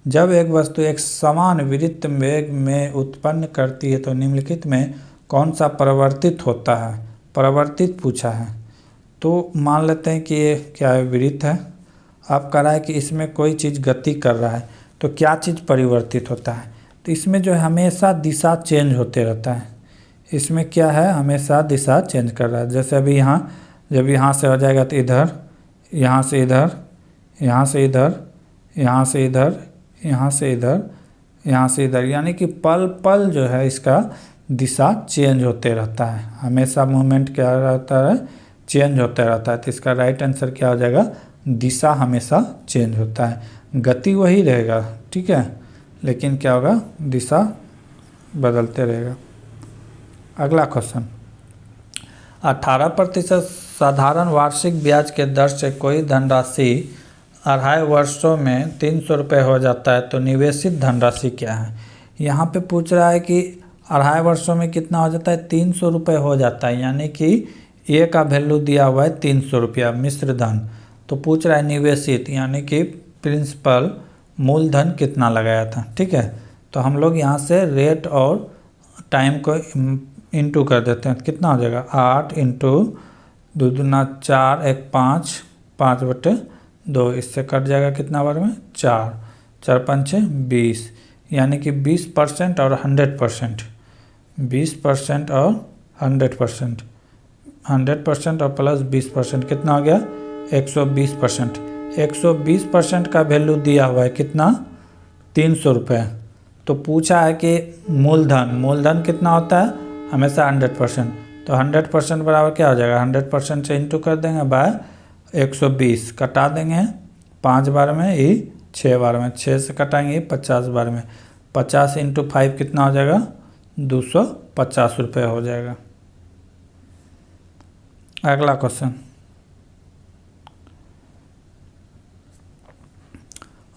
जब एक वस्तु एक समान विद्युत वेग में उत्पन्न करती है तो निम्नलिखित में कौन सा परिवर्तित होता है। परिवर्तित पूछा है तो मान लेते हैं कि ये क्या है, विद्युत है। अब कह रहा है कि इसमें कोई चीज़ गति कर रहा है तो क्या चीज़ परिवर्तित होता है। तो इसमें जो है हमेशा दिशा चेंज होते रहता है। इसमें क्या है, हमेशा दिशा चेंज कर रहा है। जैसे अभी यहाँ जब यहाँ से हो जाएगा तो इधर, यहाँ से इधर, यहाँ से इधर, यहाँ से इधर, यहाँ से इधर, यहाँ से इधर, यानी कि पल पल जो है इसका दिशा चेंज होते रहता है। हमेशा मूवमेंट क्या रहता है, चेंज होता रहता है। तो इसका राइट आंसर क्या हो जाएगा, दिशा हमेशा चेंज होता है। गति वही रहेगा, ठीक है, लेकिन क्या होगा, दिशा बदलते रहेगा। अगला क्वेश्चन, 18% साधारण वार्षिक ब्याज के दर से कोई धनराशि 2.5 वर्षों में 300 रुपये हो जाता है तो निवेशित धनराशि क्या है। यहाँ पे पूछ रहा है कि 2.5 वर्षों में कितना हो जाता है, 300 रुपये हो जाता है, यानी कि ए का वैल्यू दिया हुआ है 300 रुपया मिश्र धन। तो पूछ रहा है निवेशित यानी कि प्रिंसिपल मूलधन कितना लगाया था। ठीक है, तो हम लोग यहाँ से रेट और टाइम को इंटू कर देते हैं। कितना हो जाएगा, 8 इंटू 2 दूना 4 1 5 5/2, इससे कट जाएगा कितना बार में, 4 4 5 20, यानी कि 20% और 100%, 20% और 100%, 100% और प्लस 20% कितना हो गया, 120%। 120% का वैल्यू दिया हुआ है कितना, 300 रुपये। तो पूछा है कि मूलधन कितना होता है, हमेशा 100%। तो 100% बराबर क्या हो जाएगा, 100% से इंटू कर देंगे बाय 120, कटा देंगे 5 बार में, ये 6 बार में, 6 से कटाएंगे 50 बार में, 50 इंटू 5 कितना हो जाएगा, 250 रुपये हो जाएगा। अगला क्वेश्चन,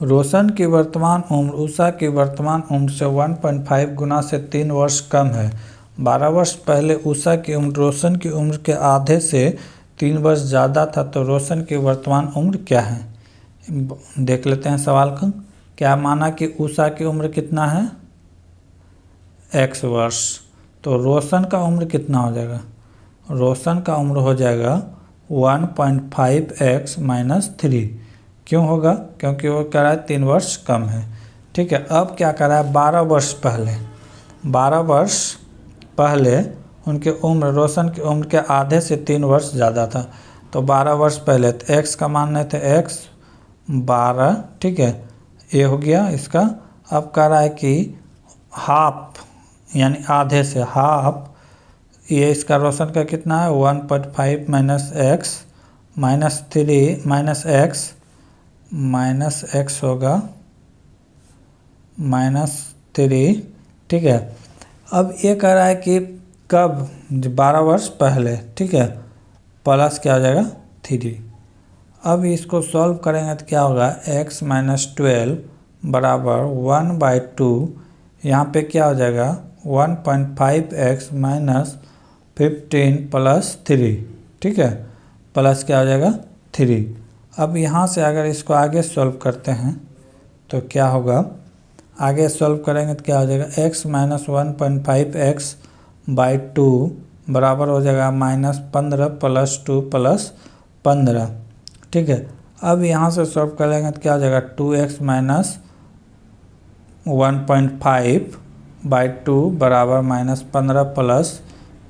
रोशन की वर्तमान उम्र उषा की वर्तमान उम्र से 1.5 गुना से 3 वर्ष कम है। 12 वर्ष पहले उषा की उम्र रोशन की उम्र के आधे से 3 वर्ष ज़्यादा था, तो रोशन की वर्तमान उम्र क्या है। देख लेते हैं सवाल का। क्या माना कि उषा की उम्र कितना है, x वर्ष, तो रोशन का उम्र कितना हो जाएगा, रोशन का उम्र हो जाएगा 1.5x - 3। क्यों होगा, क्योंकि वो कह रहा है 3 वर्ष कम है। ठीक है, अब क्या कर रहा है, 12 वर्ष पहले, 12 वर्ष पहले उनके उम्र, रोशन की उम्र के आधे से 3 वर्ष ज़्यादा था। तो 12 वर्ष पहले, तो x का मान लेते थे x 12, ठीक है, ये हो गया इसका। अब कह रहा है कि हाफ यानी आधे से हाफ, ये इसका रोशन का कितना है 1.5 - x - x होगा -3। ठीक है, अब ये कह रहा है कि कब, 12 वर्ष पहले, ठीक है, प्लस क्या हो जाएगा 3। अब इसको सॉल्व करेंगे तो क्या होगा, x - 12 बराबर 1/2, यहाँ पे क्या हो जाएगा 1.5x - 15 + 3, ठीक है, प्लस क्या हो जाएगा 3। अब यहाँ से अगर इसको आगे सॉल्व करते हैं तो क्या होगा, आगे सॉल्व करेंगे तो क्या हो जाएगा, x - 1.5x/2 बराबर हो जाएगा -15 + 2 + 15। ठीक है, अब यहाँ से सॉल्व करेंगे तो क्या हो जाएगा, 2x - 1.5/2 बराबर -15 +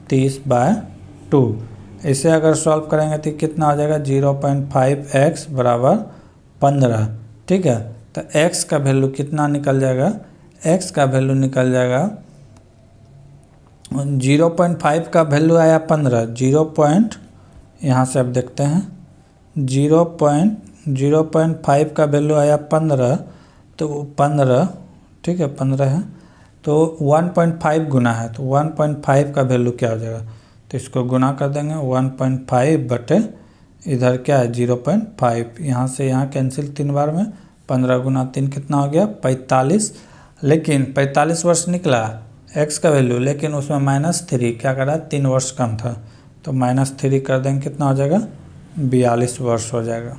30/2। इसे अगर सॉल्व करेंगे तो कितना हो जाएगा, 0.5x बराबर 15। ठीक है, तो x का वैल्यू कितना निकल जाएगा, x का वैल्यू निकल जाएगा 0.5 का वैल्यू आया 15, 0. यहाँ से अब देखते हैं 0.5 का वैल्यू आया 15, तो 15, ठीक है 15 है, तो 1.5 गुना है, तो 1.5 का वैल्यू क्या हो जाएगा, तो इसको गुना कर देंगे 1.5 बटे इधर क्या है 0.5, यहाँ से यहाँ कैंसिल 3 बार में, 15 गुना 3 कितना हो गया 45। लेकिन 45 वर्ष निकला x का वैल्यू, लेकिन उसमें -3 क्या करा, 3 वर्ष कम था, तो -3 कर देंगे कितना हो जाएगा 42 वर्ष हो जाएगा।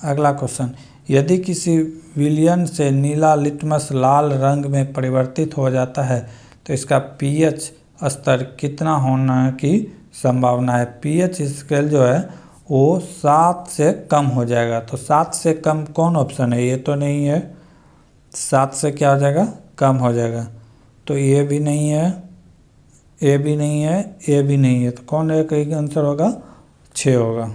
अगला क्वेश्चन, यदि किसी विलयन से नीला लिटमस लाल रंग में परिवर्तित हो जाता है तो इसका पीएच स्तर कितना होने की संभावना है। पीएच स्केल जो है वो 7 से कम हो जाएगा। तो 7 से कम कौन ऑप्शन है, ये तो नहीं है। 7 से क्या हो जाएगा, कम हो जाएगा। तो ये भी नहीं है, ए भी नहीं है, ए भी नहीं है। तो कौन है, कहीं आंसर होगा 6 होगा।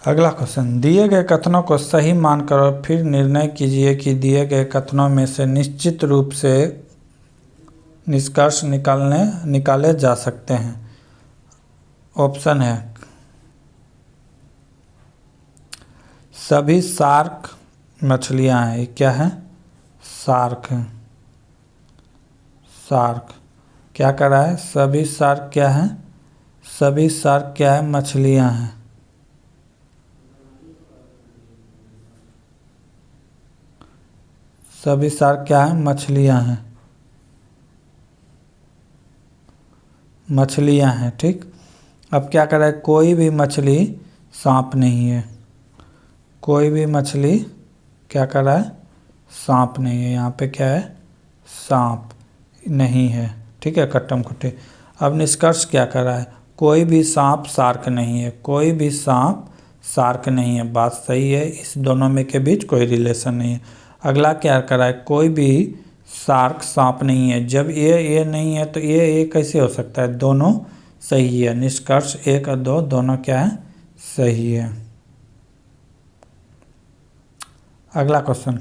अगला क्वेश्चन, दिए गए कथनों को सही मानकर और फिर निर्णय कीजिए कि दिए गए कथनों में से निश्चित रूप से निष्कर्ष निकाले जा सकते हैं। ऑप्शन है सभी शार्क मछलियां हैं। ये क्या है, शार्क है। शार्क क्या कर रहा है, सभी शार्क क्या है, सभी शार्क क्या है, मछलियां हैं। सभी शार्क क्या है, मछलियां हैं, मछलियां हैं। ठीक, अब क्या कर रहा है, कोई भी मछली सांप नहीं है। कोई भी मछली क्या कर रहा है, सांप नहीं है। यहाँ पे क्या है, सांप नहीं है। ठीक है, कट्टम खुट्टे। अब निष्कर्ष क्या कर रहा है, कोई भी सांप शार्क नहीं है। कोई भी सांप शार्क नहीं है, बात सही है। इस दोनों में के बीच कोई रिलेशन नहीं है। अगला क्या कर रहा है, कोई भी शार्क सांप नहीं है। जब ये नहीं है तो ये कैसे हो सकता है, दोनों सही है। निष्कर्ष 1 और 2 दोनों क्या है, सही है। अगला क्वेश्चन,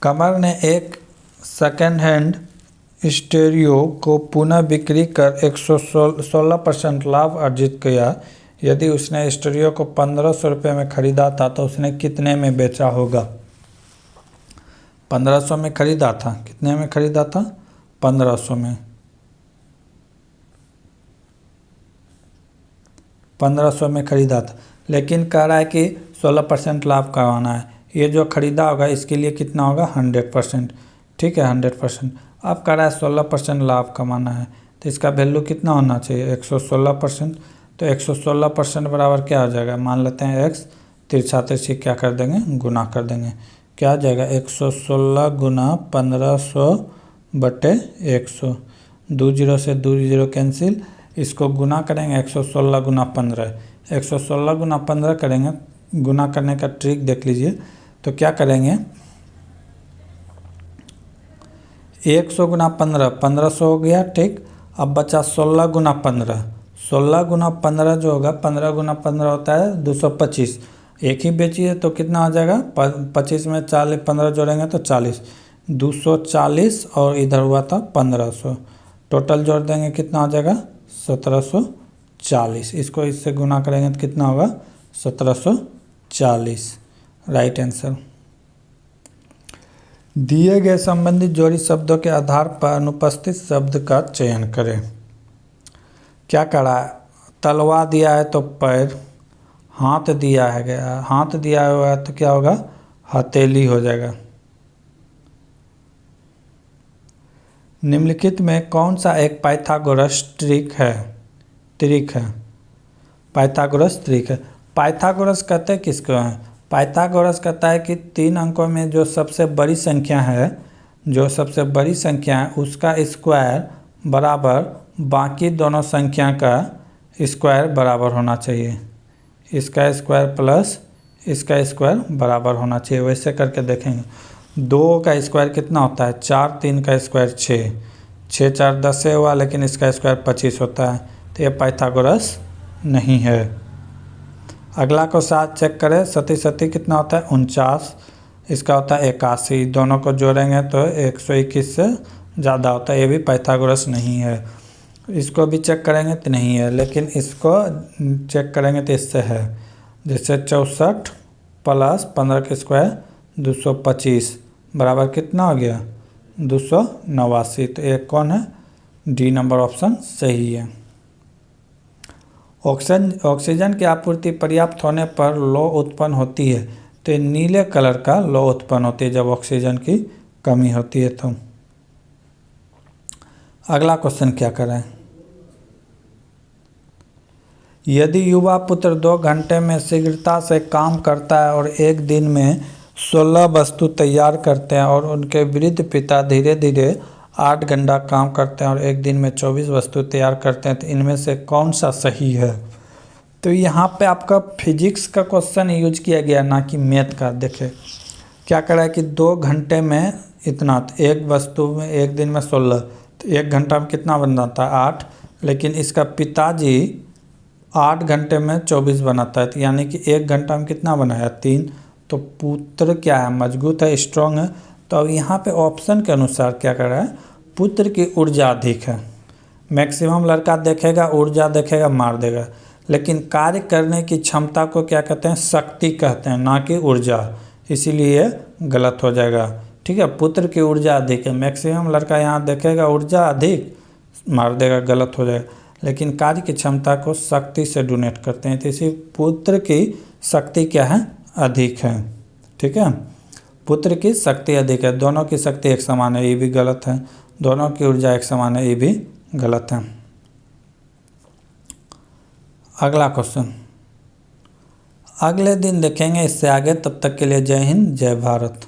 कमर ने एक सेकेंड हैंड स्टेरियो को पुनः बिक्री कर 116% लाभ अर्जित किया। यदि उसने स्टेरियो को 1500 रुपये में खरीदा था तो उसने कितने में बेचा होगा। 1500 में खरीदा था, कितने में खरीदा था, 1500 में। 1500 में खरीदा था, लेकिन कह रहा है कि 16% लाभ करवाना है। ये जो खरीदा होगा इसके लिए कितना होगा, 100%। ठीक है, 100%। अब कह रहा है 16% लाभ कमाना है, तो इसका वैल्यू कितना होना चाहिए, 116%। तो 116% बराबर क्या हो जाएगा, मान लेते हैं x, तिरछा तिरछी क्या कर देंगे, गुना कर देंगे। क्या आ जाएगा, 116 गुना 1500 बटे 100। 2 जीरो से 2 जीरो कैंसिल, इसको गुना करेंगे 116 गुना 15। 116 गुना 15 करेंगे, गुना करने का ट्रिक देख लीजिए। तो क्या करेंगे, 100 गुना 15 1500 हो गया। ठीक, अब बचा 16 गुना 15। 16 गुना 15 जो होगा, 15 गुना 15 होता है 225। एक ही बेचिए तो कितना हो जाएगा, 25 में 40 15 जोड़ेंगे तो 40, 240 और इधर हुआ था 1500। टोटल जोड़ देंगे कितना हो जाएगा, 1740। इसको इससे गुना करेंगे तो कितना होगा, 1740। Right answer. दिए गए संबंधित जोड़ी शब्दों के आधार पर अनुपस्थित शब्द का चयन करें। क्या करा है, तलवा दिया है तो पैर, हाथ दिया है गया, हाथ दिया हुआ है तो क्या होगा, हथेली हो जाएगा। निम्नलिखित में कौन सा एक पाइथागोरस ट्रिक है, पाइथागोरस ट्रिक है। पाइथागोरस कहते हैं किसको हैं, पाइथागोरस कहता है कि 3 अंकों में जो सबसे बड़ी संख्या है, जो सबसे बड़ी संख्या है उसका स्क्वायर बराबर बाकी दोनों संख्या का स्क्वायर बराबर होना चाहिए। इसका स्क्वायर प्लस इसका स्क्वायर बराबर होना चाहिए। वैसे करके देखेंगे, 2 का स्क्वायर कितना होता है, 4, 3 का स्क्वायर 6, 6 4 10 से हुआ, लेकिन इसका स्क्वायर 25 होता है। तो ये पाइथागोरस नहीं है। अगला को साथ चेक करें, सती सती कितना होता है, 49, इसका होता है 81। दोनों को जोड़ेंगे तो 121 से ज़्यादा होता है, ये भी पाइथागोरस नहीं है। इसको भी चेक करेंगे तो नहीं है, लेकिन इसको चेक करेंगे तो इससे है। जैसे 64 प्लस 15 का स्क्वायर 225 बराबर कितना हो गया, 289। तो एक कौन है, डी नंबर ऑप्शन सही है। ऑक्सीजन की आपूर्ति पर्याप्त होने पर लौ उत्पन्न होती है। तो नीले कलर का लौ उत्पन्न होती है जब ऑक्सीजन की कमी होती है। तो अगला क्वेश्चन क्या कर रहा है, यदि युवा पुत्र 2 घंटे में शीघ्रता से काम करता है और एक दिन में 16 वस्तु तैयार करते हैं और उनके वृद्ध पिता धीरे धीरे 8 घंटा काम करते हैं और एक दिन में 24 वस्तु तैयार करते हैं, तो इनमें से कौन सा सही है। तो यहाँ पे आपका फिजिक्स का क्वेश्चन यूज किया गया, ना कि मैथ का। देखे क्या कर रहा है कि 2 घंटे में इतना, तो एक वस्तु में एक दिन में 16, तो 1 घंटा में कितना बनाता है 8, लेकिन इसका पिताजी 8 घंटे में 24 बनाता है, तो यानी कि 1 घंटा में कितना बनाया 3। तो पुत्र क्या है, मजबूत है, स्ट्रॉन्ग है। तो अब यहाँ पे ऑप्शन के अनुसार क्या कर रहा है, पुत्र की ऊर्जा अधिक है। मैक्सिमम लड़का देखेगा ऊर्जा देखेगा मार देगा, लेकिन कार्य करने की क्षमता को क्या कहते हैं, शक्ति कहते हैं, ना कि ऊर्जा। इसीलिए गलत हो जाएगा। ठीक है, पुत्र की ऊर्जा अधिक है। मैक्सिमम लड़का यहाँ देखेगा ऊर्जा अधिक मार देगा, गलत हो जाएगा। लेकिन कार्य की क्षमता को शक्ति से डोनेट करते हैं, तो इसी पुत्र की शक्ति क्या है, अधिक है। ठीक है, पुत्र की शक्ति अधिक है। दोनों की शक्ति एक समान है, ये भी गलत है। दोनों की ऊर्जा एक समान है, ये भी गलत है। अगला क्वेश्चन अगले दिन देखेंगे, इससे आगे। तब तक के लिए जय हिंद, जय भारत।